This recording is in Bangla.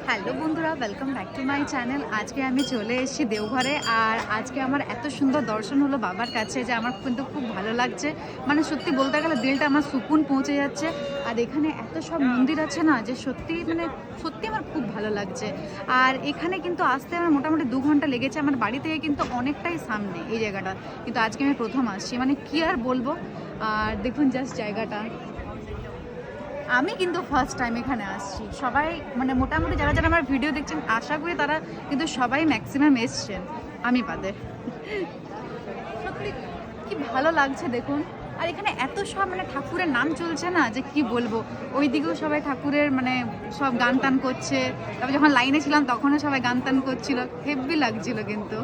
হ্যালো বন্ধুরা, welcome back to my channel. আজকে আমি চলে এসেছি দেওঘরে, আর আজকে আমার এত সুন্দর দর্শন হলো বাবার কাছে যে আমার কিন্তু খুব ভালো লাগছে। মানে সত্যি বলতে গেলে দিলটা আমার সুকুন পৌঁছে যাচ্ছে। আর এখানে এত সব মন্দির আছে না, যে সত্যি সত্যি আমার খুব ভালো লাগছে। আর এখানে কিন্তু আসতে আমার মোটামুটি 2 ঘন্টা লেগেছে। আমার বাড়ি থেকে কিন্তু অনেকটাই সামনে এই জায়গাটা, কিন্তু আজকে আমি প্রথম আসছি, মানে কি আর বলবো। আর দেখুন জাস্ট জায়গাটা, আমি কিন্তু ফার্স্ট টাইম এখানে আসছি। সবাই মানে মোটামুটি যারা যারা আমার ভিডিও দেখছেন, আশা করি তারা কিন্তু সবাই ম্যাক্সিমাম এসছেন, আমি বাদে। সত্যি কি ভালো লাগছে দেখুন। আর এখানে এত সব মানে ঠাকুরের নাম চলছে না, যে কি বলবো। ওই দিকেও সবাই ঠাকুরের মানে সব গান টান করছে। তারপর যখন লাইনে ছিলাম তখনও সবাই গান টান করছিল, হেব্বি লাগছিল কিন্তু।